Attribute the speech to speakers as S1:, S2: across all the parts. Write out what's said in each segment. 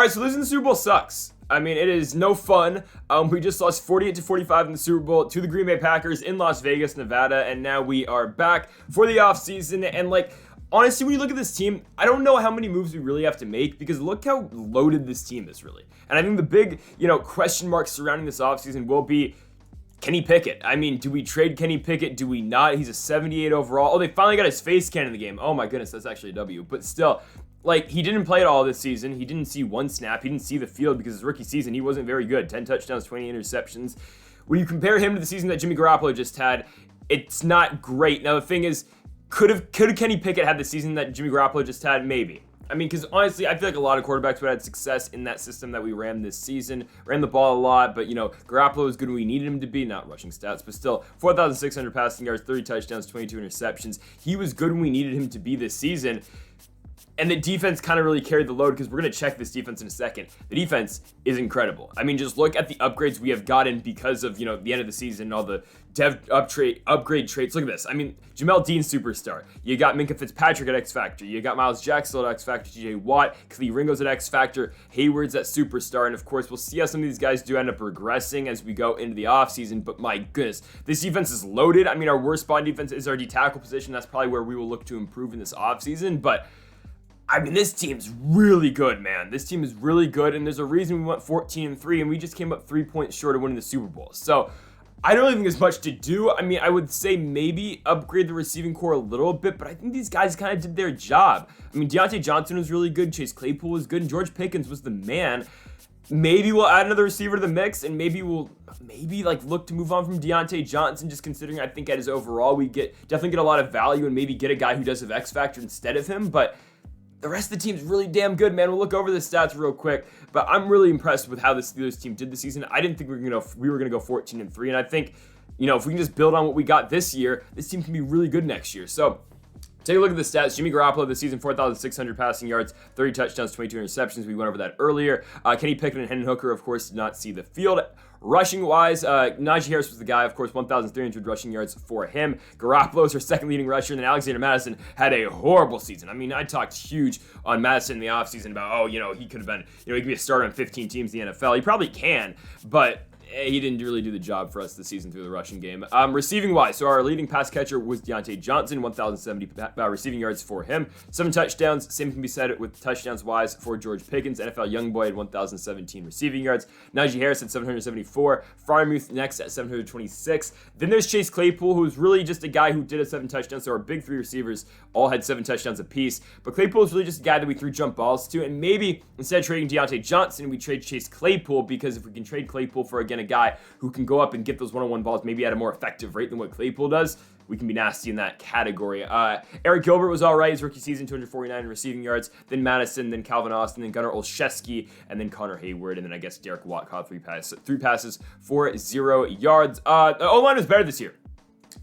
S1: All right, so losing the Super Bowl sucks. I mean, it is no fun. We just lost 48-45 in the Super Bowl to the Green Bay Packers in Las Vegas, Nevada, and now we are back for the offseason. And honestly, when you look at this team, I don't know how many moves we really have to make because look how loaded this team is really. And I think the big, question marks surrounding this offseason will be Kenny Pickett. I mean, do we trade Kenny Pickett? Do we not? He's a 78 overall. Oh, they finally got his face cam in the game. Oh my goodness, that's actually a W. But still, he didn't play at all this season. He didn't see one snap. He didn't see the field because his rookie season, he wasn't very good. 10 touchdowns, 20 interceptions. When you compare him to the season that Jimmy Garoppolo just had, it's not great. Now, the thing is, could Kenny Pickett had the season that Jimmy Garoppolo just had? Maybe. I mean, because honestly, I feel like a lot of quarterbacks would have had success in that system that we ran this season. Ran the ball a lot, but, Garoppolo was good when we needed him to be. Not rushing stats, but still, 4,600 passing yards, 30 touchdowns, 22 interceptions. He was good when we needed him to be this season. And the defense kind of really carried the load because we're going to check this defense in a second. The defense is incredible. I mean, just look at the upgrades we have gotten because of, the end of the season and all the upgrade traits. Look at this. I mean, Jamel Dean, superstar. You got Minka Fitzpatrick at X Factor. You got Miles Jack still at X Factor. TJ Watt, Khalil Ringo's at X Factor. Hayward's at superstar. And of course, we'll see how some of these guys do end up regressing as we go into the offseason. But my goodness, this defense is loaded. I mean, our worst spot defense is our D tackle position. That's probably where we will look to improve in this offseason. But I mean, this team's really good, man. This team is really good, and there's a reason we went 14-3, and we just came up 3 points short of winning the Super Bowl. So I don't really think there's much to do. I mean, I would say maybe upgrade the receiving core a little bit, but I think these guys kind of did their job. I mean, Deontay Johnson was really good, Chase Claypool was good, and George Pickens was the man. Maybe we'll add another receiver to the mix, and maybe we'll look to move on from Deontay Johnson, just considering I think at his overall we definitely get a lot of value and maybe get a guy who does have X Factor instead of him, but the rest of the team's really damn good, man. We'll look over the stats real quick, but I'm really impressed with how the Steelers team did this season. I didn't think we were gonna go 14-3, and I think, if we can just build on what we got this year, this team can be really good next year. So take a look at the stats. Jimmy Garoppolo this season, 4,600 passing yards, 30 touchdowns, 22 interceptions. We went over that earlier. Kenny Pickett and Hendon Hooker, of course, did not see the field. Rushing-wise, Najee Harris was the guy, of course, 1,300 rushing yards for him. Garoppolo's our second leading rusher, and then Alexander Madison had a horrible season. I mean, I talked huge on Madison in the offseason about, he could have been, he could be a starter on 15 teams in the NFL. He probably can, but he didn't really do the job for us this season through the rushing game. Receiving-wise, so our leading pass catcher was Deontay Johnson, 1,070 receiving yards for him. 7 touchdowns. Same can be said with touchdowns-wise for George Pickens. NFL Youngboy had 1,017 receiving yards. Najee Harris had 774. Freiermuth next at 726. Then there's Chase Claypool, who's really just a guy who did have 7 touchdowns. So our big 3 receivers all had 7 touchdowns apiece. But Claypool is really just a guy that we threw jump balls to. And maybe instead of trading Deontay Johnson, we trade Chase Claypool, because if we can trade Claypool for, again, a guy who can go up and get those one-on-one balls maybe at a more effective rate than what Claypool does, we can be nasty in that category. Eric Gilbert was all right his rookie season, 249 receiving yards. Then Madison, then Calvin Austin, then Gunnar Olszewski, and then Connor Hayward, and then I guess Derek Watt caught 3 passes for 0 yards. The O-line was better this year.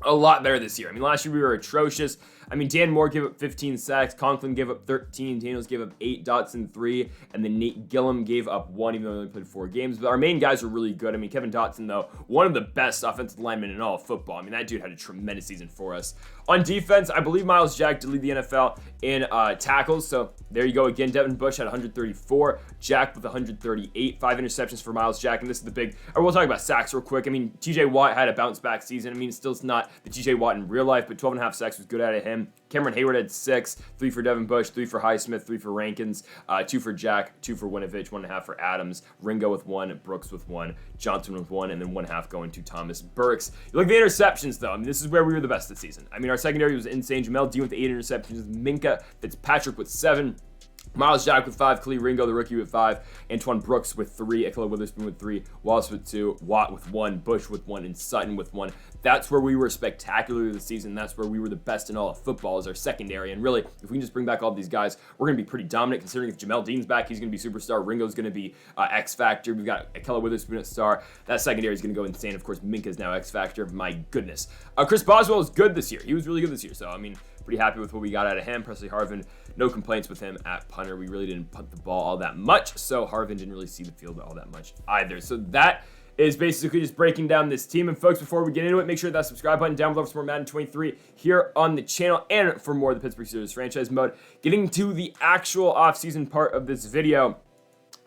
S1: A lot better this year. I mean, last year we were atrocious. I mean, Dan Moore gave up 15 sacks. Conklin gave up 13. Daniels gave up 8. Dotson 3. And then Nate Gillum gave up 1, even though he only played 4 games. But our main guys were really good. I mean, Kevin Dotson, though, one of the best offensive linemen in all of football. I mean, that dude had a tremendous season for us. On defense, I believe Miles Jack did lead the NFL in tackles. So there you go again. Devin Bush had 134. Jack with 138. 5 interceptions for Miles Jack. And this is the big... Or we'll talk about sacks real quick. I mean, TJ Watt had a bounce-back season. I mean, still it's not the TJ Watt in real life, but 12.5 sacks was good out of him. Cameron Hayward had 6, 3 for Devin Bush, 3 for Highsmith, 3 for Rankins, 2 for Jack, 2 for Winovich, 1.5 for Adams, Ringo with 1, Brooks with 1, Johnson with 1, and then 1.5 going to Thomas Burks. You look at the interceptions, though. I mean, this is where we were the best this season. I mean, our secondary was insane. Jamel Dean with 8 interceptions, Minka Fitzpatrick with 7. Miles Jack with 5, Khalil Ringo, the rookie, with 5, Antoine Brooks with 3, Akila Witherspoon with 3, Wallace with 2, Watt with 1, Bush with 1, and Sutton with 1. That's where we were spectacular this season. That's where we were the best in all of football, is our secondary. And really, if we can just bring back all these guys, we're going to be pretty dominant, considering if Jamel Dean's back, he's going to be superstar. Ringo's going to be X Factor. We've got Akila Witherspoon at star. That secondary is going to go insane. Of course, Minka's now X Factor. My goodness. Chris Boswell is good this year. He was really good this year. So, I mean, pretty happy with what we got out of him. Presley Harvin, no complaints with him at punter. We really didn't punt the ball all that much, so Harvin didn't really see the field all that much either. So that is basically just breaking down this team. And folks, before we get into it, make sure that subscribe button down below for some more Madden 23 here on the channel, and for more of the Pittsburgh Steelers franchise mode. Getting to the actual offseason part of this video,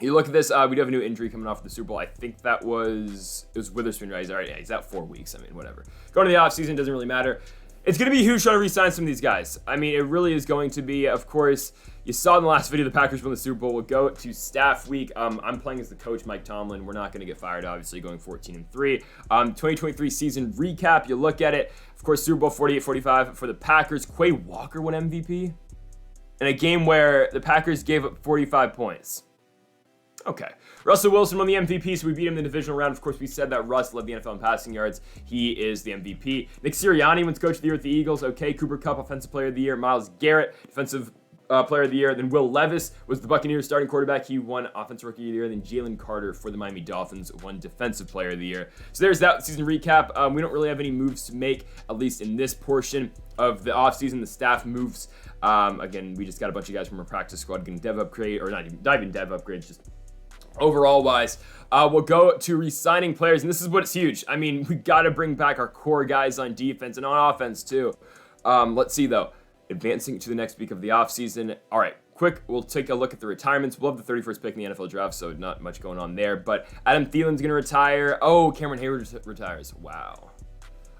S1: You look at this, we do have a new injury coming off the Super Bowl. I think it was Witherspoon, right? He's out 4 weeks. I mean, whatever. Going to the offseason doesn't really matter. It's going to be huge trying to re-sign some of these guys. I mean, it really is going to be. Of course, you saw in the last video the Packers won the Super Bowl. We'll go to staff week. I'm playing as the coach, Mike Tomlin. We're not going to get fired, obviously, going 14-3. 2023 season recap, you look at it. Of course, Super Bowl 48-45 for the Packers. Quay Walker won MVP in a game where the Packers gave up 45 points. Okay. Russell Wilson won the MVP, so we beat him in the divisional round. Of course, we said that Russ led the NFL in passing yards. He is the MVP. Nick Sirianni wins Coach of the Year with the Eagles. Okay. Cooper Kupp, Offensive Player of the Year. Myles Garrett, Defensive Player of the Year. Then Will Levis was the Buccaneers starting quarterback. He won Offensive Rookie of the Year. Then Jalen Carter for the Miami Dolphins won Defensive Player of the Year. So there's that season recap. We don't really have any moves to make, at least in this portion of the offseason. The staff moves. Again, we just got a bunch of guys from our practice squad getting dev upgrade, or not even dev upgrades, just overall wise. We'll go to re-signing players, and this is what's huge. I mean, we got to bring back our core guys on defense and on offense too. Let's see though. Advancing to the next week of the offseason. All right, quick, we'll take a look at the retirements. We'll have the 31st pick in the NFL draft, so not much going on there. But Adam Thielen's going to retire. Oh, Cameron Hayward retires. Wow.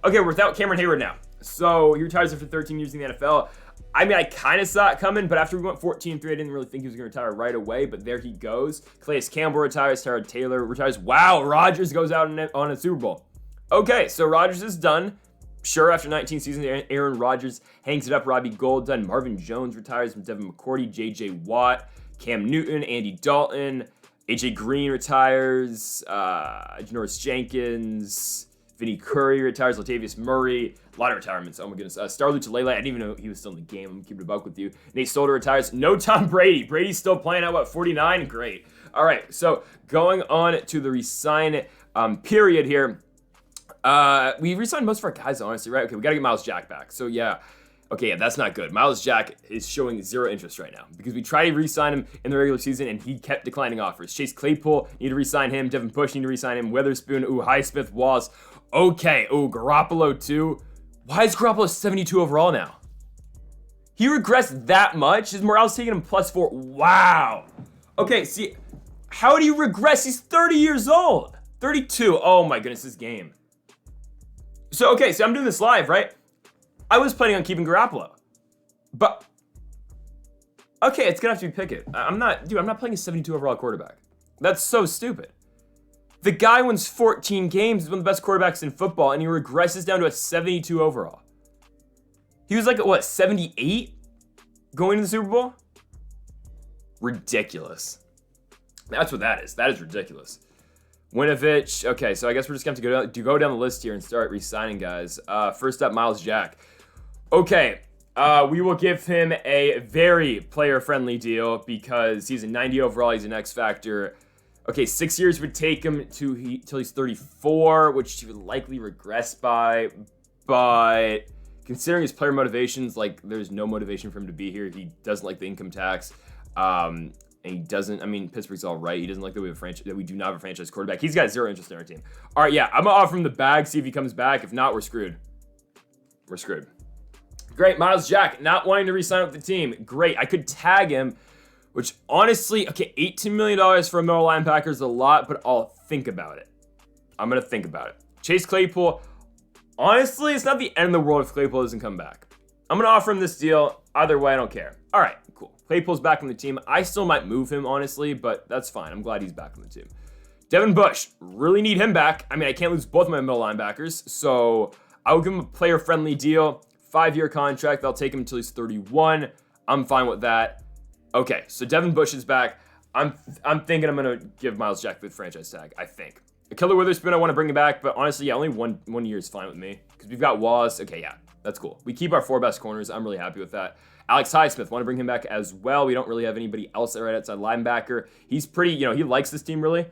S1: Okay, we're without Cameron Hayward now. So he retires after 13 years in the NFL. I mean, I kind of saw it coming, but after we went 14-3, I didn't really think he was going to retire right away, but there he goes. Calais Campbell retires, Tyrod Taylor retires. Wow, Rodgers goes out on a Super Bowl. Okay, so Rodgers is done. Sure, after 19 seasons, Aaron Rodgers hangs it up. Robbie Gould done. Marvin Jones retires from Devin McCourty. J.J. Watt, Cam Newton, Andy Dalton. A.J. Green retires. Janoris Jenkins. Vinny Curry retires. Latavius Murray. A lot of retirements. Oh my goodness. Starley Tulele. I didn't even know he was still in the game. I'm keeping it a buck with you. Nate Solder retires. No Tom Brady. Brady's still playing at 49? Great. All right. So going on to the resign period here. We re-signed most of our guys, honestly, right? Okay, we got to get Myles Jack back. So, yeah. Okay, yeah, that's not good. Myles Jack is showing zero interest right now because we tried to re-sign him in the regular season, and he kept declining offers. Chase Claypool, need to re-sign him. Devin Bush, need to re-sign him. Witherspoon, Highsmith, Wallace. Okay, Garoppolo, too. Why is Garoppolo 72 overall now? He regressed that much? His morale's taking him +4. Wow. Okay, see, how did he regress? He's 30 years old. 32. Oh, my goodness, this game. So, okay, so I'm doing this live, right? I was planning on keeping Garoppolo. But, okay, it's going to have to be Pickett. I'm not playing a 72 overall quarterback. That's so stupid. The guy wins 14 games, he's one of the best quarterbacks in football, and he regresses down to a 72 overall. He was like, 78 going to the Super Bowl? Ridiculous. That's what that is. That is ridiculous. Winovich. Okay, so I guess we're just going to have to go down the list here and start re-signing guys. First up, Myles Jack. Okay, we will give him a very player-friendly deal because he's a 90 overall. He's an X factor. Okay, 6 years would take him till he's 34, which he would likely regress by. But considering his player motivations, like there's no motivation for him to be here. He doesn't like the income tax. And he doesn't, I mean, Pittsburgh's all right. He doesn't like that we do not have a franchise quarterback. He's got zero interest in our team. All right, yeah, I'm going to offer him the bag, see if he comes back. If not, we're screwed. We're screwed. Great, Myles Jack, not wanting to re-sign with the team. Great, I could tag him, which honestly, okay, $18 million for a middle linebacker is a lot, but I'll think about it. I'm going to think about it. Chase Claypool, honestly, it's not the end of the world if Claypool doesn't come back. I'm going to offer him this deal. Either way, I don't care. All right, cool. Claypool's back on the team. I still might move him, honestly, but that's fine. I'm glad he's back on the team. Devin Bush, really need him back. I mean, I can't lose both of my middle linebackers, so I will give him a player-friendly deal. 5-year contract. I'll take him until he's 31. I'm fine with that. Okay, so Devin Bush is back. I'm thinking I'm going to give Myles Jack the franchise tag, I think. Killer Witherspoon, I want to bring him back, but honestly, yeah, only one year is fine with me because we've got Wallace. Okay, yeah, that's cool. We keep our 4 best corners. I'm really happy with that. Alex Highsmith, want to bring him back as well. We don't really have anybody else right outside linebacker. He's pretty, he likes this team really.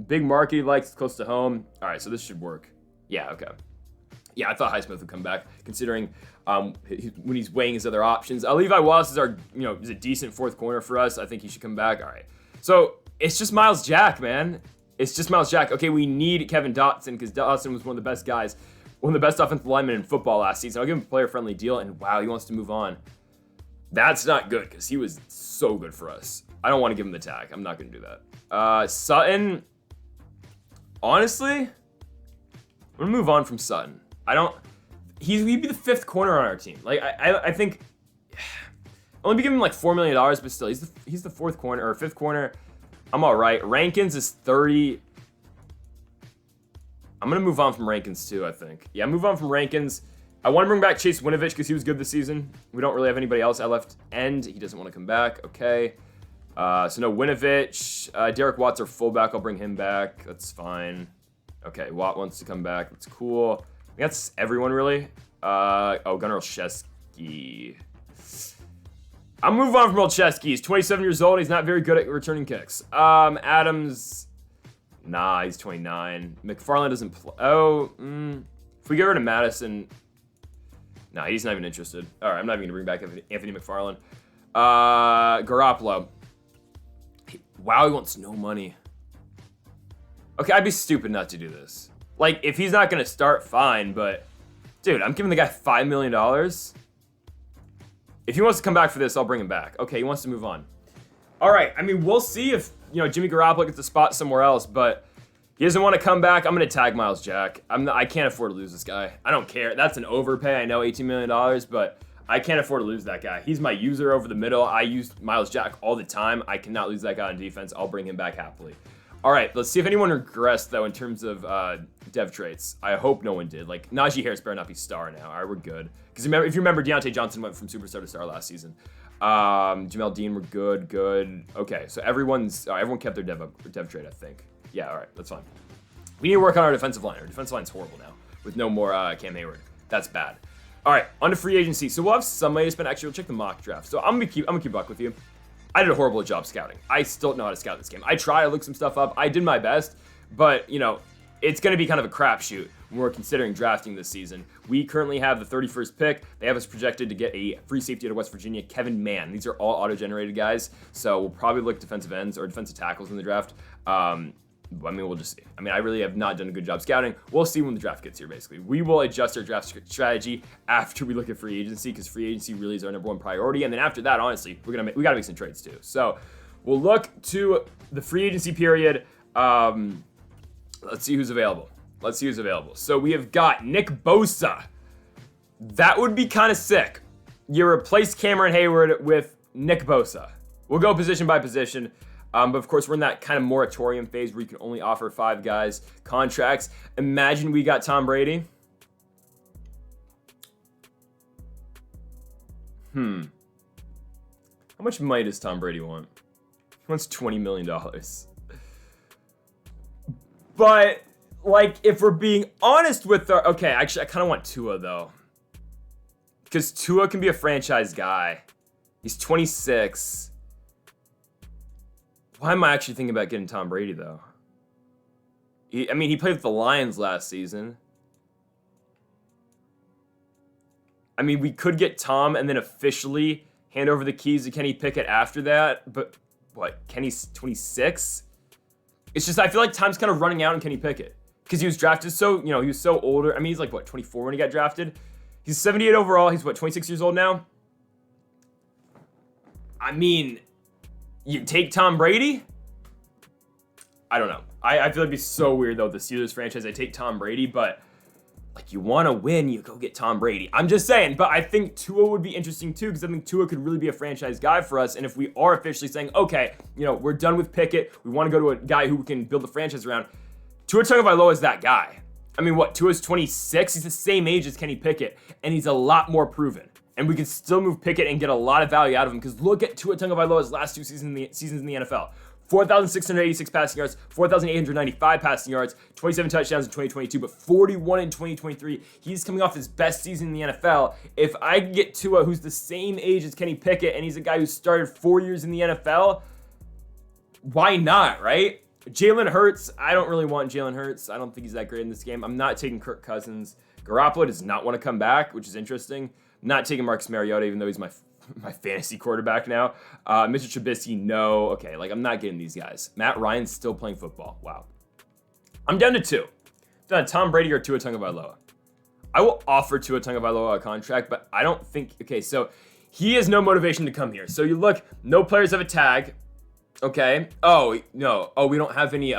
S1: Big market he likes, close to home. All right, so this should work. Yeah, okay. Yeah, I thought Highsmith would come back, considering when he's weighing his other options. Levi Wallace is is a decent 4th corner for us. I think he should come back. All right. So it's just Myles Jack, man. It's just Myles Jack. Okay, we need Kevin Dotson because Dotson was one of the best guys, one of the best offensive linemen in football last season. I'll give him a player-friendly deal, and wow, he wants to move on. That's not good because he was so good for us. I don't want to give him the tag. I'm not going to do that. Sutton, honestly, I'm going to move on from Sutton. He'd be the 5th corner on our team. Like, I think, only be giving him like $4 million, but still, he's the 4th corner, or 5th corner. I'm all right. Rankins is 30. I'm going to move on from Rankins too, I think. Yeah, move on from Rankins. I want to bring back Chase Winovich because he was good this season. We don't really have anybody else at left end. He doesn't want to come back. Okay. So no Winovich. Derek Watt's our fullback. I'll bring him back. That's fine. Okay, Watt wants to come back. That's cool. I think that's everyone, really. Gunnar Olszewski. I'll move on from Olszewski. He's 27 years old. He's not very good at returning kicks. Adams. Nah, he's 29. McFarland doesn't play. If we get rid of Madison... Nah, he's not even interested. All right, I'm not even going to bring back Anthony McFarland. Garoppolo. Wow, he wants no money. Okay, I'd be stupid not to do this. Like, if he's not going to start, fine, but... Dude, I'm giving the guy $5 million. If he wants to come back for this, I'll bring him back. Okay, he wants to move on. All right, I mean, we'll see if, Jimmy Garoppolo gets a spot somewhere else, but he doesn't want to come back. I'm going to tag Miles Jack. I can't afford to lose this guy. I don't care. That's an overpay. I know $18 million, but I can't afford to lose that guy. He's my user over the middle. I use Miles Jack all the time. I cannot lose that guy on defense. I'll bring him back happily. All right, let's see if anyone regressed, though, in terms of dev traits. I hope no one did. Like, Najee Harris better not be star now. All right, we're good. Because if you remember, Deontay Johnson went from superstar to star last season. Jamel Dean, we're good. Okay, so everyone kept their dev trait, I think. Yeah, all right, that's fine. We need to work on our defensive line. Our defensive line's horrible now with no more Cam Hayward. That's bad. All right, on to free agency. So we'll have some money to spend. Actually, we'll check the mock draft. So I'm gonna keep buck with you. I did a horrible job scouting. I still don't know how to scout this game. I tried to look some stuff up. I did my best, but it's going to be kind of a crapshoot when we're considering drafting this season. We currently have the 31st pick. They have us projected to get a free safety out of West Virginia, Kevin Mann. These are all auto-generated guys, so we'll probably look defensive ends or defensive tackles in the draft. We'll just see. I really have not done a good job scouting. We'll see when the draft gets here, basically. We will adjust our draft strategy after we look at free agency, because free agency really is our number one priority. And then after that, honestly, we got to make some trades too. So we'll look to the free agency period. Let's see who's available. So we have got Nick Bosa. That would be kind of sick. You replace Cameron Hayward with Nick Bosa. We'll go position by position. But of course, we're in that kind of moratorium phase where you can only offer 5 guys contracts. Imagine we got Tom Brady. How much money does Tom Brady want? He wants $20 million. But, if we're being honest with our... Okay, actually, I kind of want Tua, though. Because Tua can be a franchise guy. He's 26. Why am I actually thinking about getting Tom Brady, though? He played with the Lions last season. We could get Tom and then officially hand over the keys to Kenny Pickett after that. But, Kenny's 26? It's just, I feel like time's kind of running out in Kenny Pickett. Because he was drafted so, he was so older. He's 24 when he got drafted? He's 78 overall. He's, 26 years old now? You take Tom Brady? I don't know. I feel like it'd be so weird, though, the Steelers franchise. I take Tom Brady, but, you want to win, you go get Tom Brady. I'm just saying, but I think Tua would be interesting, too, because I think Tua could really be a franchise guy for us, and if we are officially saying, okay, we're done with Pickett, we want to go to a guy who can build the franchise around, Tua Tagovailoa is that guy. Tua's 26? He's the same age as Kenny Pickett, and he's a lot more proven. And we could still move Pickett and get a lot of value out of him, because look at Tua Tagovailoa's last 2 seasons in the NFL. 4,686 passing yards, 4,895 passing yards, 27 touchdowns in 2022, but 41 in 2023. He's coming off his best season in the NFL. If I can get Tua, who's the same age as Kenny Pickett, and he's a guy who started 4 years in the NFL, why not, right? Jalen Hurts, I don't really want Jalen Hurts. I don't think he's that great in this game. I'm not taking Kirk Cousins. Garoppolo does not want to come back, which is interesting. Not taking Marcus Mariota, even though he's my fantasy quarterback now. Mr. Trubisky, no. Okay, I'm not getting these guys. Matt Ryan's still playing football. Wow. I'm down to 2. Down to Tom Brady or Tua Tagovailoa. I will offer Tua Tagovailoa a contract, but I don't think... Okay, so he has no motivation to come here. So you look, no players have a tag. Okay. Oh, no. Oh, we don't have any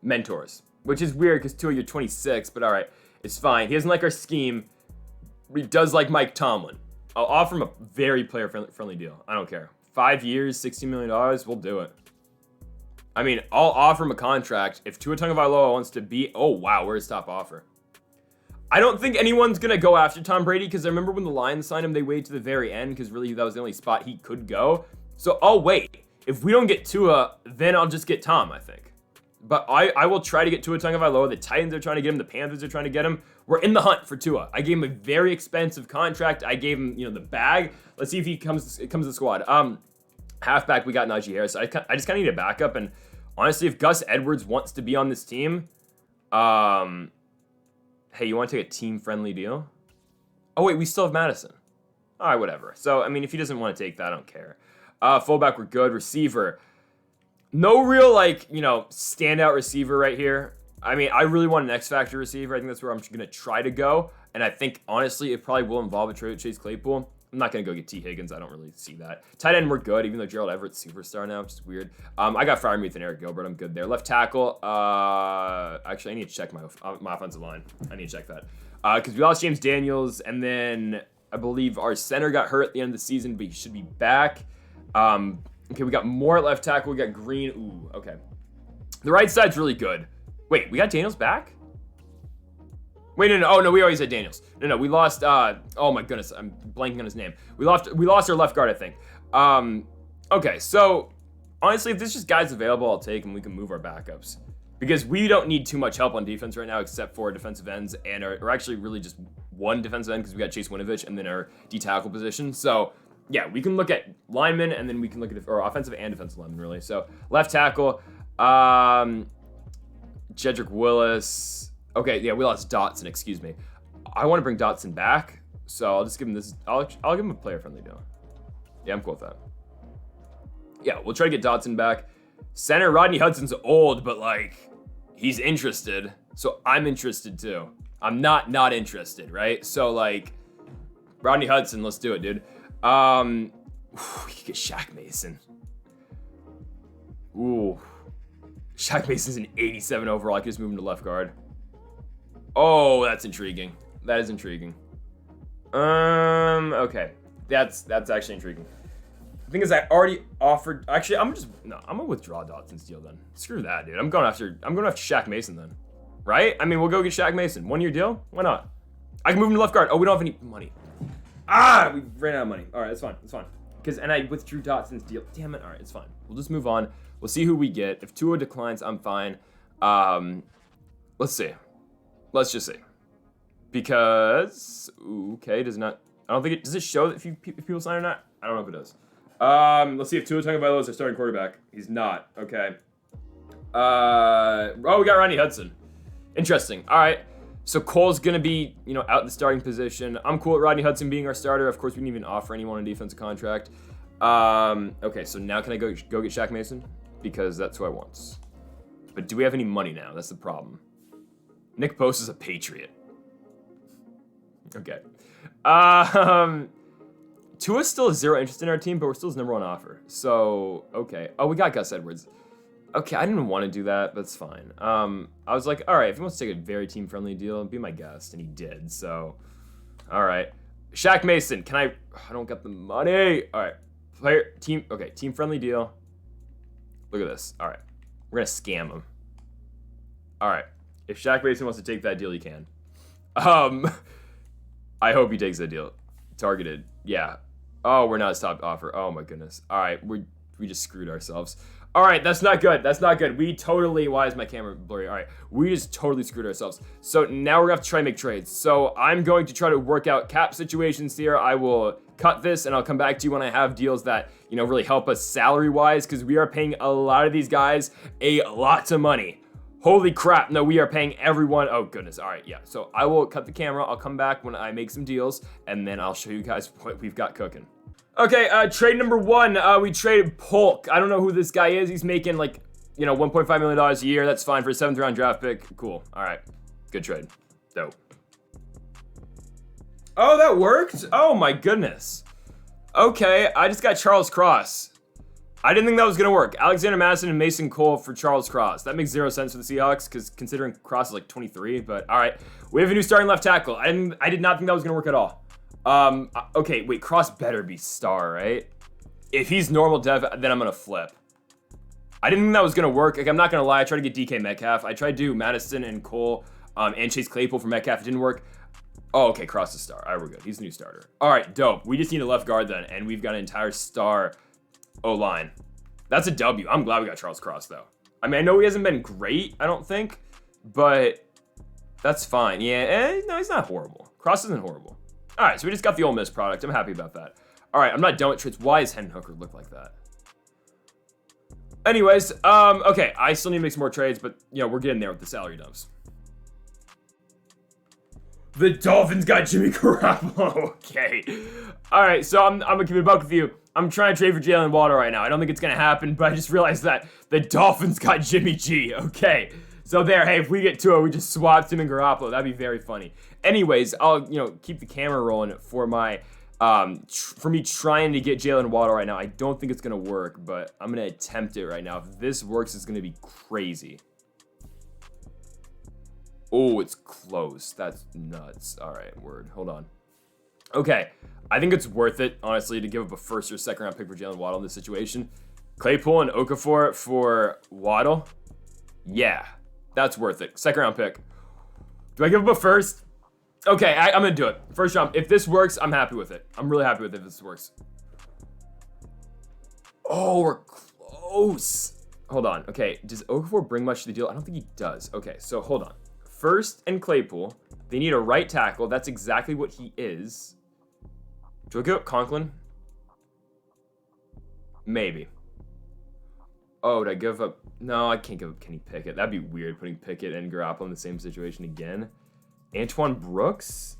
S1: mentors, which is weird because Tua, you're 26, but all right. It's fine. He doesn't like our scheme. He does like Mike Tomlin. I'll offer him a very player-friendly deal. I don't care. 5 years, $60 million, we'll do it. I mean, I'll offer him a contract. If Tua Tagovailoa wants to be... Oh, wow, where's his top offer? I don't think anyone's going to go after Tom Brady because I remember when the Lions signed him, they waited to the very end because really that was the only spot he could go. So I'll wait. If we don't get Tua, then I'll just get Tom, I think. But I will try to get Tua Tagovailoa. The Titans are trying to get him. The Panthers are trying to get him. We're in the hunt for Tua. I gave him a very expensive contract. I gave him, the bag. Let's see if he comes to the squad. Halfback, we got Najee Harris. I just kind of need a backup. And honestly, if Gus Edwards wants to be on this team, hey, you want to take a team-friendly deal? Oh, wait, we still have Madison. All right, whatever. So, I mean, if he doesn't want to take that, I don't care. Fullback, we're good. Receiver. No real, standout receiver right here. I mean, I really want an X-Factor receiver. I think that's where I'm going to try to go. And I think, honestly, it probably will involve a trade with Chase Claypool. I'm not going to go get T. Higgins. I don't really see that. Tight end, we're good, even though Gerald Everett's superstar now, which is weird. I got Freiermuth and Eric Gilbert. I'm good there. Left tackle. Actually, I need to check my offensive line. I need to check that. Because we lost James Daniels, and then I believe our center got hurt at the end of the season, but he should be back. Okay, we got more at left tackle. We got Green. Ooh, okay. The right side's really good. Wait, we got Daniels back? Wait, no. Oh, no, we always had Daniels. No, we lost, oh my goodness, I'm blanking on his name. We lost our left guard, I think. Okay, so, honestly, if there's just guys available, I'll take them. We can move our backups. Because we don't need too much help on defense right now, except for defensive ends, and or actually really just one defensive end, because we got Chase Winovich, and then our D-tackle position. So, yeah, we can look at linemen, and then we can look at offensive and defensive linemen, really. So, left tackle, Jedrick Willis. Okay, yeah, we lost Dotson, excuse me. I want to bring Dotson back, so I'll just give him this. I'll give him a player-friendly deal. Yeah, I'm cool with that. Yeah, we'll try to get Dotson back. Center, Rodney Hudson's old, but, he's interested, so I'm interested, too. I'm not interested, right? So, Rodney Hudson, let's do it, dude. We could get Shaq Mason. Ooh. Shaq Mason's an 87 overall. I could just move him to left guard. Oh, that's intriguing. That is intriguing. Okay. That's actually intriguing. The thing is, I already offered. Actually, I'm gonna withdraw Dotson's deal then. Screw that, dude. I'm going after Shaq Mason then, right? I mean, we'll go get Shaq Mason. 1 year deal? Why not? I can move him to left guard. Oh, we don't have any money. We ran out of money. All right, that's fine. That's fine. And I withdrew Dotson's deal. Damn it. All right, it's fine. We'll just move on. We'll see who we get. If Tua declines, I'm fine. Let's see. Let's just see. Because, okay, does it show that if people sign or not? I don't know if it does. Let's see if Tua Tagovailoa is our starting quarterback. He's not. Okay. We got Rodney Hudson. Interesting. All right. So Cole's going to be, out in the starting position. I'm cool with Rodney Hudson being our starter. Of course, we didn't even offer anyone a defensive contract. Okay, so now can I go get Shaq Mason? Because that's who I want. But do we have any money now? That's the problem. Nick Post is a Patriot. Okay. Tua still has zero interest in our team, but we're still his number one offer. So, okay. Oh, we got Gus Edwards. Okay, I didn't want to do that, but it's fine. I was like, all right, if he wants to take a very team-friendly deal, be my guest, and he did. So, all right. Shaq Mason, I don't get the money. All right. Team-friendly deal. Look at this. All right. We're going to scam him. All right. If Shaq Mason wants to take that deal, he can. I hope he takes that deal. Targeted. Yeah. Oh, we're not his top offer. Oh, my goodness. All right. We just screwed ourselves. All right. That's not good. That's not good. Why is my camera blurry? All right. We just totally screwed ourselves. So now we're going to have to try and make trades. So I'm going to try to work out cap situations here. I will cut this, and I'll come back to you when I have deals that, really help us salary-wise, because we are paying a lot of these guys a lot of money. Holy crap. No, we are paying everyone. Oh, goodness. All right, yeah. So I will cut the camera. I'll come back when I make some deals, and then I'll show you guys what we've got cooking. Okay, trade number one. We traded Polk. I don't know who this guy is. He's making, $1.5 million a year. That's fine for a 7th-round draft pick. Cool. All right. Good trade. Dope. Oh, that worked? Oh, my goodness. Okay, I just got Charles Cross. I didn't think that was going to work. Alexander Madison and Mason Cole for Charles Cross. That makes 0 sense for the Seahawks because considering Cross is like 23, but all right. We have a new starting left tackle. I did not think that was going to work at all. Okay, wait, Cross better be star, right? If he's normal dev, then I'm going to flip. I didn't think that was going to work. Like, I'm not going to lie. I tried to get DK Metcalf. I tried to do Madison and Cole and Chase Claypool for Metcalf. It didn't work. Oh, okay, Cross is star. All right, we're good. He's a new starter. All right, dope. We just need a left guard then, and we've got an entire star O-line. That's a W. I'm glad we got Charles Cross, though. I mean, I know he hasn't been great, I don't think, but that's fine. Yeah, no, he's not horrible. Cross isn't horrible. All right, so we just got the Ole Miss product. I'm happy about that. All right, I'm not done with trades. Why does Hendon Hooker look like that? Anyways, okay, I still need to make some more trades, but, you know, we're getting there with the salary dumps. The Dolphins got Jimmy Garoppolo. Okay. All right, so I'm going to keep it a buck with you. I'm trying to trade for Jalen Waddle right now. I don't think it's going to happen, but I just realized that the Dolphins got Jimmy G. Okay. So there, hey, if we get Tua, we just swapped him and Garoppolo. That'd be very funny. Anyways, I'll, you know, keep the camera rolling for my, for me trying to get Jalen Waddle right now. I don't think it's going to work, but I'm going to attempt it right now. If this works, it's going to be crazy. Oh, it's close. That's nuts. All right, word. Hold on. Okay. I think it's worth it, honestly, to give up a first or second round pick for Jalen Waddle in this situation. Claypool and Okafor for Waddle. Yeah, that's worth it. Second round pick. Do I give up a first? Okay, I'm going to do it. First round. If this works, I'm happy with it. I'm really happy with it if this works. Oh, we're close. Hold on. Okay, does Okafor bring much to the deal? I don't think he does. Okay, so hold on. First and Claypool. They need a right tackle. That's exactly what he is. Do I give up Conklin? Maybe. Oh, did I give up? No, I can't give up Kenny Pickett. That'd be weird putting Pickett and Garoppolo in the same situation again. Antoine Brooks?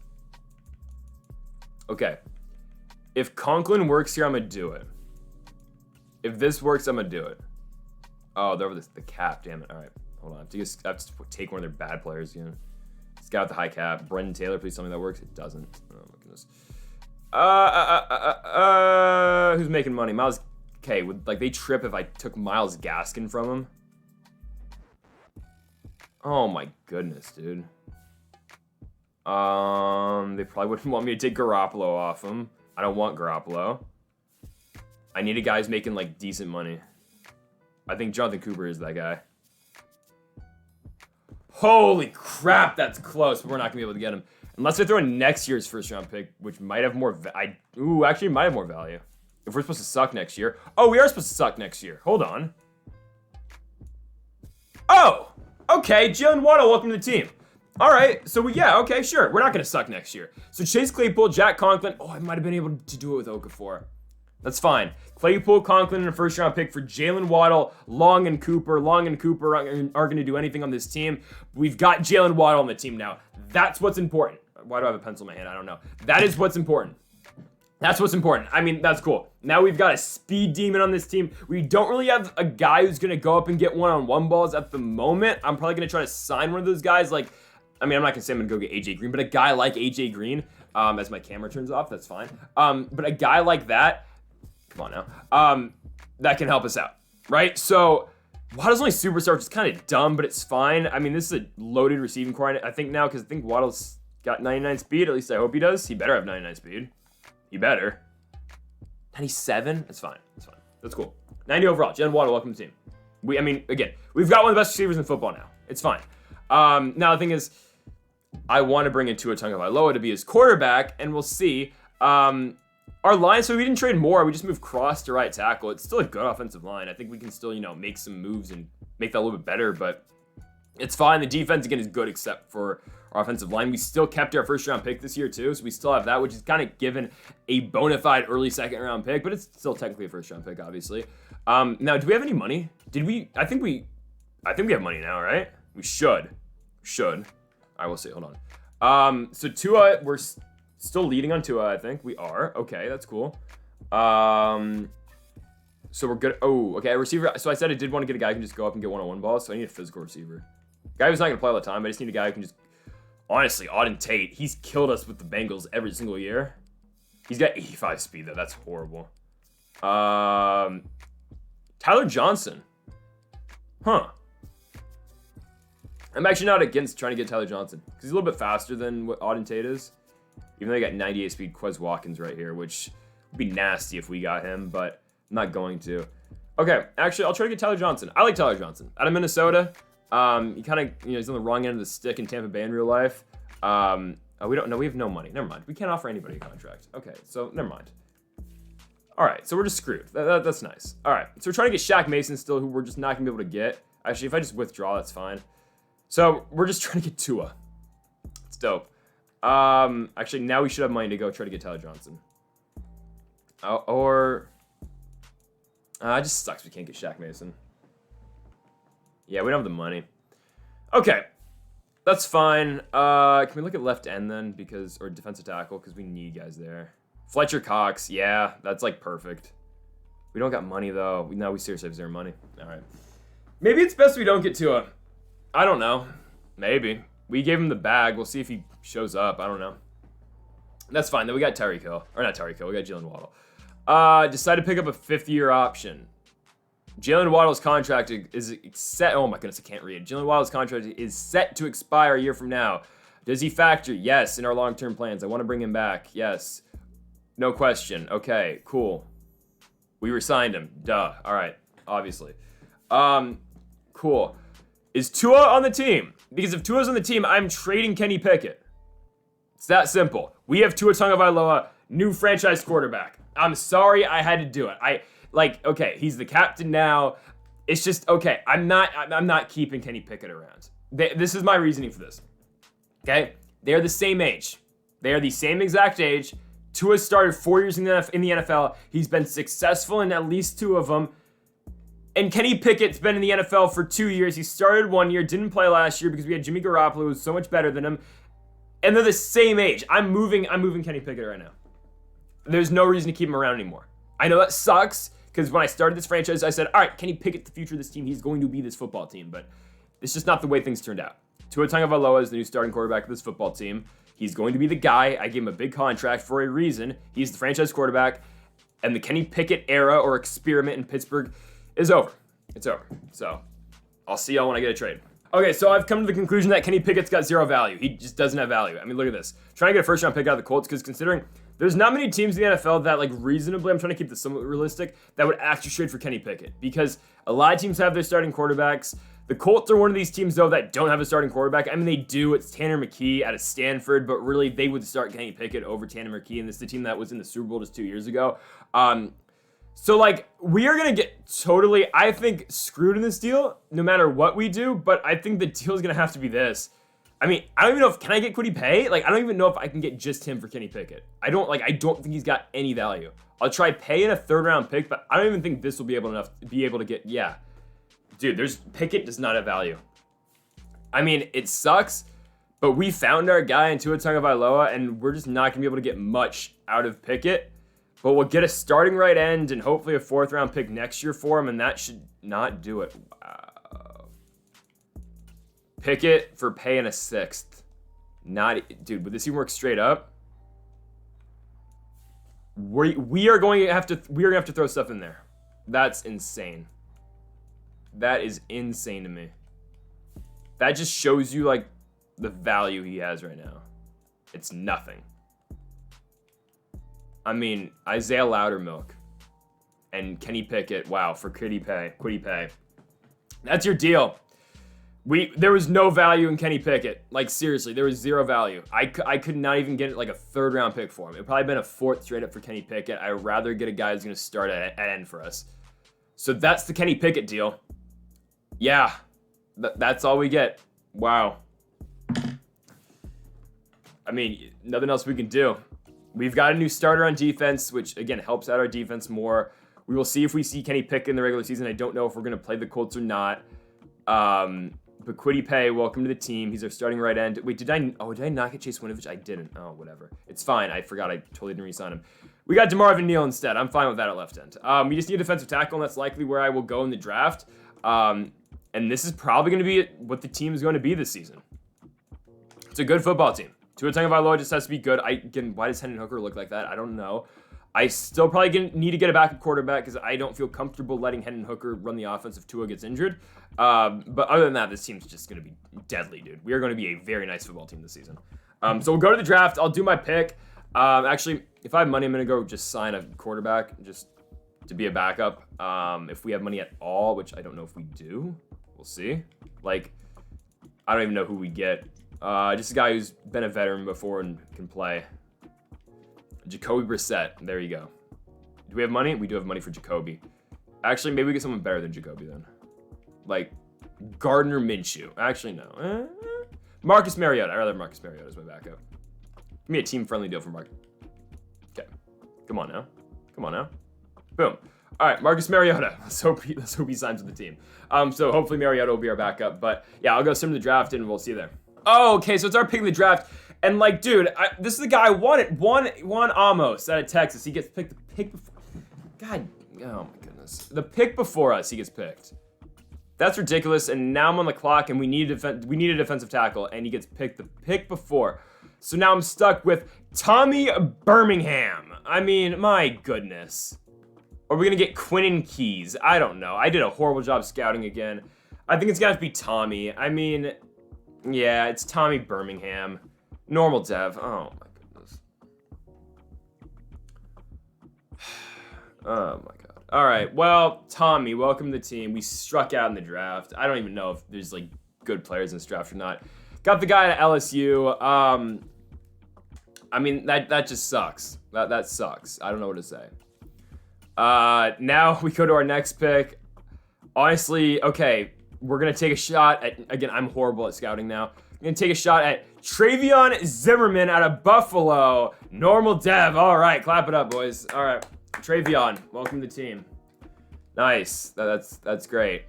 S1: Okay. If Conklin works here, I'm going to do it. If this works, I'm going to do it. Oh, they're over the cap. Damn it. All right. Hold on. I have to take one of their bad players again. This guy with the high cap. Brendan Taylor, please tell me that works. It doesn't. Oh, my goodness. Who's making money? Miles. Okay, would like they trip if I took Myles Gaskin from him? Oh my goodness, dude. They probably wouldn't want me to take Garoppolo off him. I don't want Garoppolo. I need a guy who's making like decent money. I think Jonathan Cooper is that guy. Holy crap, that's close, but we're not gonna be able to get him. Unless I throw in next year's first round pick, which might have more actually might have more value. If we're supposed to suck next year. Oh, we are supposed to suck next year. Hold on. Oh, okay, Jalen Waddle, welcome to the team. All right, so yeah, okay, sure. We're not gonna suck next year. So Chase Claypool, Jack Conklin. Oh, I might have been able to do it with Okafor. That's fine. Claypool, Conklin, and a first-round pick for Jalen Waddle, Long and Cooper. Long and Cooper aren't going to do anything on this team. We've got Jalen Waddle on the team now. That's what's important. Why do I have a pencil in my hand? I don't know. That is what's important. That's what's important. I mean, that's cool. Now we've got a speed demon on this team. We don't really have a guy who's going to go up and get one-on-one balls at the moment. I'm probably going to try to sign one of those guys. Like, I mean, I'm not going to say I'm going to go get AJ Green, but a guy like AJ Green, as my camera turns off, that's fine. But a guy like that, come on now. That can help us out, right? So Waddle's only superstar, which is kind of dumb, but it's fine. I mean, this is a loaded receiving core, I think now, because I think Waddle's got 99 speed. At least I hope he does. He better have 99 speed. He better. 97? That's fine. That's fine. That's cool. 90 overall. Jalen Waddle, welcome to the team. I mean, again, we've got one of the best receivers in football now. It's fine. Now, the thing is, I want to bring in Tua Tagovailoa to be his quarterback, and we'll see. Our line, so we didn't trade more. We just moved Cross to right tackle. It's still a good offensive line. I think we can still, make some moves and make that a little bit better, but it's fine. The defense, again, is good except for our offensive line. We still kept our first-round pick this year, too, so we still have that, which is kind of given a bona fide early second-round pick, but it's still technically a first-round pick, obviously. Now, do we have any money? I think we have money now, right? We should. All right, we'll see. Hold on. So Tua, we're still leading on Tua, I think. We are. Okay, that's cool. So we're good. Oh, okay, a receiver. So I said I did want to get a guy who can just go up and get one-on-one balls, so I need a physical receiver. Guy who's not going to play all the time. I just need a guy who can just... Honestly, Auden Tate, he's killed us with the Bengals every single year. He's got 85 speed, though. That's horrible. Tyler Johnson. Huh. I'm actually not against trying to get Tyler Johnson because he's a little bit faster than what Auden Tate is. Even though they got 98 speed Quez Watkins right here, which would be nasty if we got him, but I'm not going to. Okay, actually, I'll try to get Tyler Johnson. I like Tyler Johnson. Out of Minnesota, he kind of, he's on the wrong end of the stick in Tampa Bay in real life. Oh, we don't know. We have no money. Never mind. We can't offer anybody a contract. Okay, so never mind. All right, so we're just screwed. That's nice. All right, so we're trying to get Shaq Mason still, who we're just not going to be able to get. Actually, if I just withdraw, that's fine. So we're just trying to get Tua. It's dope. Actually, now we should have money to go try to get Tyler Johnson. It just sucks we can't get Shaq Mason. Yeah, we don't have the money. Okay, that's fine. Can we look at left end then? Or defensive tackle, because we need guys there. Fletcher Cox, yeah, that's like perfect. We don't got money though. We seriously have zero money. All right. Maybe it's best we don't get Tua. I don't know. Maybe. We gave him the bag. We'll see if he shows up. I don't know. That's fine. Then we got Tyreek Hill. Or not Tyreek Hill. We got Jalen Waddle. Decided to pick up a 5th-year option. Jalen Waddle's contract is set. Oh my goodness, I can't read. Jalen Waddle's contract is set to expire a year from now. Does he factor? Yes, in our long-term plans. I want to bring him back. Yes. No question. Okay, cool. We re-signed him. Duh. All right. Obviously. Cool. Is Tua on the team? Because if Tua's on the team, I'm trading Kenny Pickett. It's that simple. We have Tua Tagovailoa, new franchise quarterback. I'm sorry I had to do it. Okay, he's the captain now. It's just, okay, I'm not keeping Kenny Pickett around. This is my reasoning for this. Okay? They're the same age. They are the same exact age. Tua started 4 years in the NFL. He's been successful in at least 2 of them. And Kenny Pickett's been in the NFL for 2 years. He started 1 year, didn't play last year because we had Jimmy Garoppolo, who was so much better than him. And they're the same age. I'm moving Kenny Pickett right now. There's no reason to keep him around anymore. I know that sucks because when I started this franchise, I said, all right, Kenny Pickett, the future of this team. He's going to be this football team. But it's just not the way things turned out. Tua Tagovailoa is the new starting quarterback of this football team. He's going to be the guy. I gave him a big contract for a reason. He's the franchise quarterback. And the Kenny Pickett era or experiment in Pittsburgh is over. It's over. So I'll see y'all when I get a trade. Okay, so I've come to the conclusion that Kenny Pickett's got zero value. He just doesn't have value. I mean, look at this. Trying to get a first-round pick out of the Colts because considering there's not many teams in the NFL that, reasonably, I'm trying to keep this somewhat realistic, that would actually trade for Kenny Pickett because a lot of teams have their starting quarterbacks. The Colts are one of these teams, though, that don't have a starting quarterback. I mean, they do. It's Tanner McKee out of Stanford, but really, they would start Kenny Pickett over Tanner McKee, and this is the team that was in the Super Bowl just 2 years ago. So, we are going to get totally, I think, screwed in this deal, no matter what we do, but I think the deal is going to have to be this. I mean, I don't even know can I get Kwity Paye? I don't even know if I can get just him for Kenny Pickett. I don't think he's got any value. I'll try Paye in a 3rd-round pick, but I don't even think this will be able to get, yeah. Dude, Pickett does not have value. I mean, it sucks, but we found our guy in Tua Tagovailoa, and we're just not going to be able to get much out of Pickett. But we'll get a starting right end and hopefully a 4th-round pick next year for him, and that should not do it. Wow. Pickett for Paye in a 6th. Dude, would this even work straight up? We are going to have to throw stuff in there. That's insane. That is insane to me. That just shows you the value he has right now. It's nothing. I mean, Isaiah Loudermilk and Kenny Pickett, wow, for Kwity Paye. That's your deal. There was no value in Kenny Pickett. Seriously, there was zero value. I could not even get a 3rd-round pick for him. It would probably been a 4th straight up for Kenny Pickett. I'd rather get a guy who's going to start at end for us. So that's the Kenny Pickett deal. Yeah, that's all we get. Wow. I mean, nothing else we can do. We've got a new starter on defense, which, again, helps out our defense more. We will see if we see Kenny Pickett in the regular season. I don't know if we're going to play the Colts or not. But Kwity Paye, welcome to the team. He's our starting right end. Wait, did I not get Chase Winovich? I didn't. Oh, whatever. It's fine. I forgot. I totally didn't re-sign him. We got DeMarvin Neal instead. I'm fine with that at left end. We just need a defensive tackle, and that's likely where I will go in the draft. And this is probably going to be what the team is going to be this season. It's a good football team. Tua Tagovailoa just has to be good. Again, why does Hendon Hooker look like that? I don't know. I still probably need to get a backup quarterback because I don't feel comfortable letting Hendon Hooker run the offense if Tua gets injured. But other than that, this team's just going to be deadly, dude. We are going to be a very nice football team this season. So we'll go to the draft. I'll do my pick. Actually, if I have money, I'm going to go just sign a quarterback just to be a backup. If we have money at all, which I don't know if we do. We'll see. Like, I don't even know who we get. Just a guy who's been a veteran before and can play. Jacoby Brissett. There you go. Do we have money? We do have money for Jacoby. Actually, maybe we get someone better than Jacoby then. Like, Gardner Minshew. Actually, no. Marcus Mariota. I'd rather have Marcus Mariota as my backup. Give me a team-friendly deal for Marcus. Okay. Come on now. Come on now. Boom. All right, Marcus Mariota. Let's hope he signs with the team. So hopefully Mariota will be our backup. But yeah, I'll go send him the draft and we'll see you there. Oh, okay. So it's our pick in the draft. And like, dude, this is the guy I wanted. Juan Amos out of Texas. He gets picked the pick before. God, oh my goodness. The pick before us, he gets picked. That's ridiculous. And now I'm on the clock and we need a defensive tackle. And he gets picked the pick before. So now I'm stuck with Tommy Birmingham. I mean, my goodness. Are we going to get Quinnen Keys? I don't know. I did a horrible job scouting again. I think it's going to have to be Tommy. I mean, yeah, it's Tommy Birmingham. Normal dev. Oh, my goodness. Oh, my God. All right. Well, Tommy, welcome to the team. We struck out in the draft. I don't even know if there's, like, good players in this draft or not. Got the guy at LSU. I mean, that just sucks. That sucks. I don't know what to say. Now we go to our next pick. Honestly, okay, we're going to take a shot at, again, I'm horrible at scouting now. I'm going to take a shot at Travion Zimmerman out of Buffalo. Normal dev. All right, clap it up, boys. All right, Travion, welcome to the team. Nice. That's great.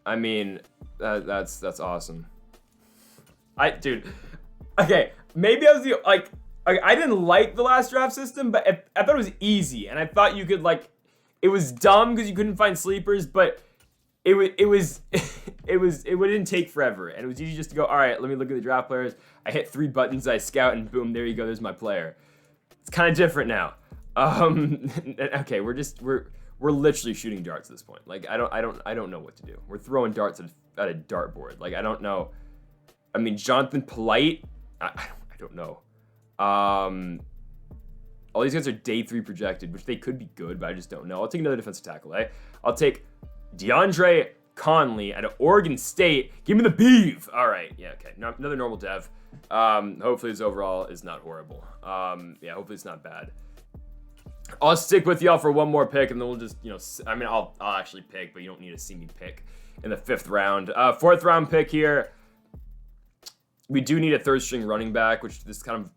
S1: I mean, that's awesome. Dude, okay, maybe I was I didn't like the last draft system, but I thought it was easy, and I thought you could, like, it was dumb because you couldn't find sleepers, but it didn't take forever, and it was easy just to go, all right, let me look at the draft players. I hit 3 buttons, I scout, and boom, there you go, there's my player. It's kind of different now. Okay, we're literally shooting darts at this point. Like, I don't know what to do. We're throwing darts at a dartboard. Like, I don't know. I mean, Jonathan Polite, I don't know. All these guys are day 3 projected, which they could be good, but I just don't know. I'll take another defensive tackle, eh? I'll take DeAndre Conley out of Oregon State. Give me the beef. All right, yeah, okay. Another normal dev. Hopefully this overall is not horrible. Yeah, hopefully it's not bad. I'll stick with y'all for one more pick, and then we'll just, I mean, I'll actually pick, but you don't need to see me pick in the 5th round. 4th round pick here. We do need a 3rd string running back, which is kind of,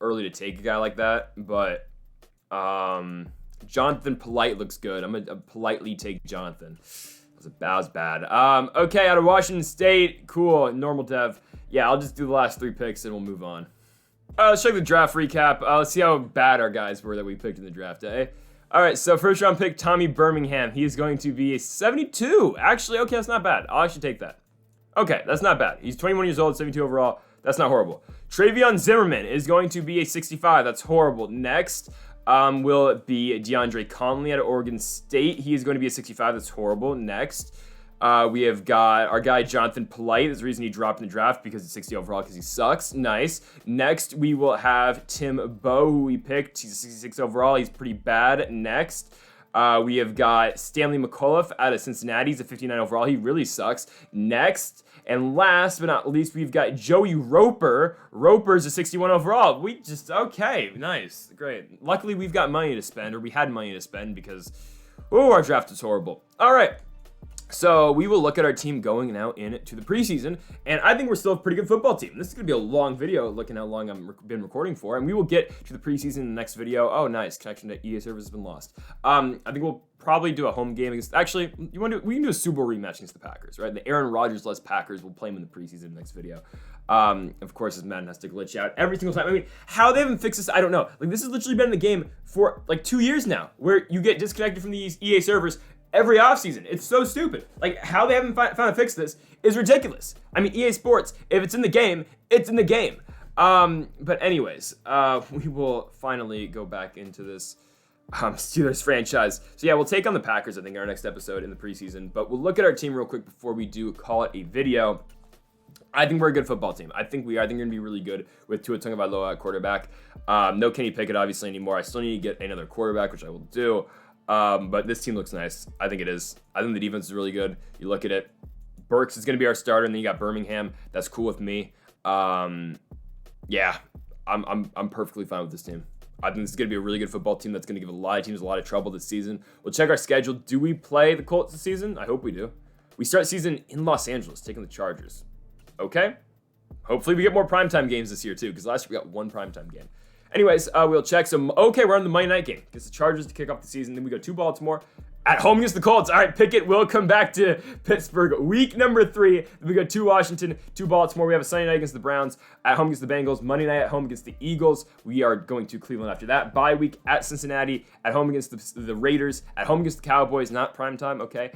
S1: early to take a guy like that. But Jonathan Polite looks good. I'm going to politely take Jonathan. That was bad. Okay, out of Washington State. Cool. Normal dev. Yeah, I'll just do the last 3 picks and we'll move on. Let's check the draft recap. Let's see how bad our guys were that we picked in the draft, eh? All right, so 1st round pick, Tommy Birmingham. He is going to be a 72. Actually, okay, that's not bad. I'll actually take that. Okay, that's not bad. He's 21 years old, 72 overall. That's not horrible. Travion Zimmerman is going to be a 65. That's horrible. Next will be DeAndre Conley out of Oregon State. He is going to be a 65. That's horrible. Next, we have got our guy Jonathan Polite. There's a reason he dropped in the draft because he's 60 overall because he sucks. Nice. Next, we will have Tim Bowe, who we picked. He's a 66 overall. He's pretty bad. Next, we have got Stanley McAuliffe out of Cincinnati. He's a 59 overall. He really sucks. Next, and last but not least, we've got Joey Roper. Roper's a 61 overall. Okay, nice, great. Luckily, we've got money to spend, or we had money to spend because, our draft is horrible. All right. So we will look at our team going now into the preseason, and I think we're still a pretty good football team. This is going to be a long video, looking how long I've been recording for, and we will get to the preseason in the next video. Oh, nice. Connection to EA servers has been lost. I think we'll probably do a home game against, actually, we can do a Super Bowl rematch against the Packers, right? The Aaron Rodgers-less Packers. We'll play them in the preseason in the next video. Of course, as Madden has to glitch out every single time. I mean, how they haven't fixed this, I don't know. Like, this has literally been in the game for, like, 2 years now, where you get disconnected from the EA servers every offseason. It's so stupid. Like, how they haven't found a fix this is ridiculous. I mean, EA Sports, if it's in the game, it's in the game. But anyways, we will finally go back into this. Steelers franchise. So yeah, we'll take on the Packers, I think, in our next episode in the preseason. But we'll look at our team real quick before we do call it a video. I think we're a good football team. I think we are. I think we're going to be really good with Tua Tagovailoa at quarterback. No Kenny Pickett, obviously, anymore. I still need to get another quarterback, which I will do. But this team looks nice. I think it is. I think the defense is really good. You look at it. Burks is going to be our starter, and then you got Birmingham. That's cool with me. Yeah, I'm perfectly fine with this team. I think this is going to be a really good football team that's going to give a lot of teams a lot of trouble this season. We'll check our schedule. Do we play the Colts this season? I hope we do. We start season in Los Angeles, taking the Chargers. Okay? Hopefully we get more primetime games this year, too, because last year we got one primetime game. Anyways, we'll check. So, okay, we're on the Monday night game. Gets the Chargers to kick off the season. Then we go to Baltimore. At home against the Colts. All right, Pickett will come back to Pittsburgh. Week number 3. Then we go to Washington, to Baltimore. We have a Sunday night against the Browns. At home against the Bengals. Monday night at home against the Eagles. We are going to Cleveland after that. Bye week at Cincinnati. At home against the Raiders. At home against the Cowboys. Not primetime, okay.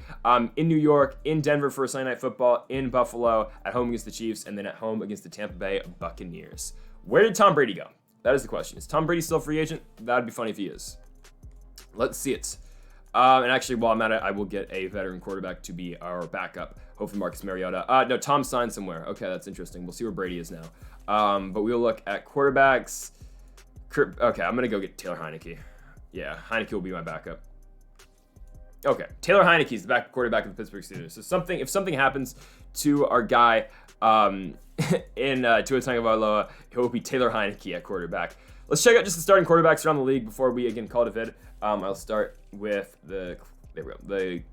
S1: In New York. In Denver for a Sunday night football. In Buffalo. At home against the Chiefs. And then at home against the Tampa Bay Buccaneers. Where did Tom Brady go? That is the question. Is Tom Brady still a free agent? That would be funny if he is. Let's see it. And actually, while I'm at it, I will get a veteran quarterback to be our backup. Hopefully Marcus Mariota. No, Tom signed somewhere. Okay, that's interesting. We'll see where Brady is now. But we'll look at quarterbacks. Okay, I'm going to go get Taylor Heineke. Yeah, Heineke will be my backup. Okay, Taylor Heineke is the backup quarterback of the Pittsburgh Steelers. So if something happens to our guy in Tua Tagovailoa, it will be Taylor Heineke at quarterback. Let's check out just the starting quarterbacks around the league before we, again, call it a vid. I'll start with the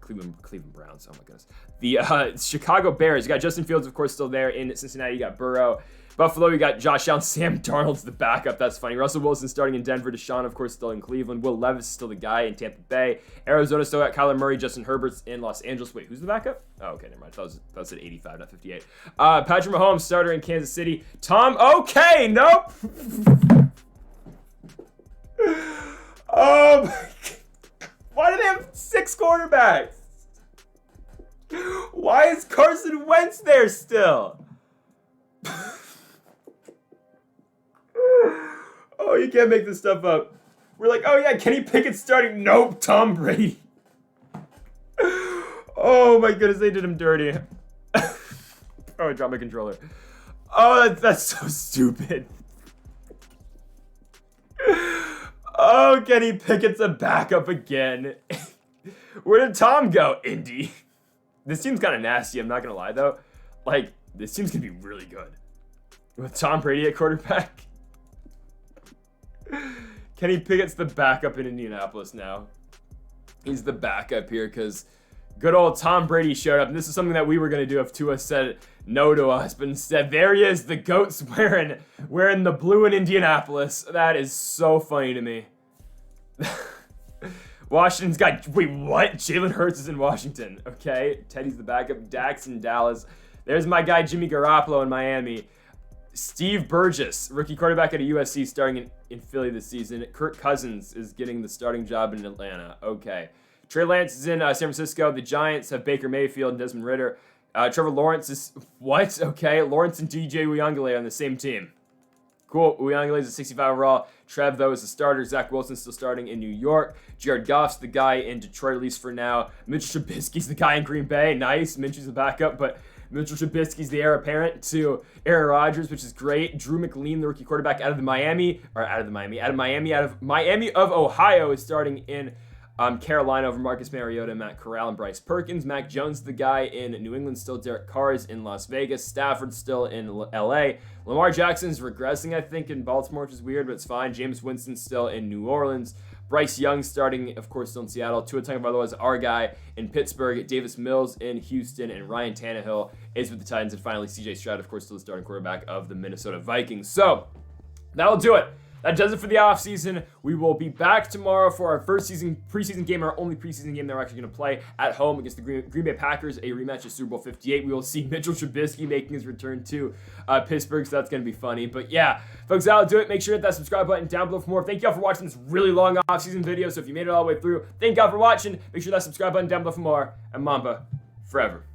S1: Cleveland Browns. Oh, my goodness. The Chicago Bears. You got Justin Fields, of course, still there. In Cincinnati, you got Burrow. Buffalo, you got Josh Allen. Sam Darnold's the backup. That's funny. Russell Wilson starting in Denver. Deshaun, of course, still in Cleveland. Will Levis is still the guy in Tampa Bay. Arizona still got Kyler Murray. Justin Herbert's in Los Angeles. Wait, who's the backup? Oh, okay, never mind. That was at 85, not 58. Patrick Mahomes, starter in Kansas City. Okay, nope. Why do they have 6 quarterbacks? Why is Carson Wentz there still? Oh, you can't make this stuff up. We're like, oh yeah, Kenny Pickett starting. Nope, Tom Brady. Oh my goodness, they did him dirty. Oh, I dropped my controller. Oh, that's so stupid. Oh, Kenny Pickett's a backup again. Where did Tom go? Indy. This team's kind of nasty, I'm not going to lie, though. Like, this team's going to be really good. With Tom Brady at quarterback. Kenny Pickett's the backup in Indianapolis now. He's the backup here because good old Tom Brady showed up. And this is something that we were going to do if Tua said no to us. But instead, there he is, the GOAT's wearing the blue in Indianapolis. That is so funny to me. Washington's got, wait, what? Jalen Hurts is in Washington. Okay, Teddy's the backup. Dak's in Dallas. There's my guy Jimmy Garoppolo in Miami. Steve Burgess, rookie quarterback at USC, starting in Philly this season. Kirk Cousins is getting the starting job in Atlanta. Okay. Trey Lance is in San Francisco. The Giants have Baker Mayfield and Desmond Ridder. Trevor Lawrence is, what? Okay, Lawrence and DJ Uyunglele on the same team. Cool. Uyunglele is a 65 overall. Trev, though, is the starter. Zach Wilson's still starting in New York. Jared Goff's the guy in Detroit, at least for now. Mitchell Trubisky's the guy in Green Bay. Nice. Minshew's the backup, but Mitchell Trubisky's the heir apparent to Aaron Rodgers, which is great. Drew McLean, the rookie quarterback out of Miami of Ohio, is starting in Carolina over Marcus Mariota, Matt Corral, and Bryce Perkins. Mac Jones, the guy in New England, still Derek Carr is in Las Vegas. Stafford's still in LA. Lamar Jackson's regressing, I think, in Baltimore, which is weird, but it's fine. James Winston's still in New Orleans. Bryce Young starting, of course, still in Seattle. Tua Tagovailoa is our guy in Pittsburgh. Davis Mills in Houston, and Ryan Tannehill is with the Titans. And finally, CJ Stroud, of course, still the starting quarterback of the Minnesota Vikings. So that'll do it. That does it for the offseason. We will be back tomorrow for our first preseason game, our only preseason game that we're actually going to play at home against the Green Bay Packers, a rematch of Super Bowl 58. We will see Mitchell Trubisky making his return to Pittsburgh, so that's going to be funny. But yeah, folks, that'll do it. Make sure to hit that subscribe button down below for more. Thank y'all for watching this really long offseason video. So if you made it all the way through, thank y'all for watching. Make sure that subscribe button down below for more. And Mamba, forever.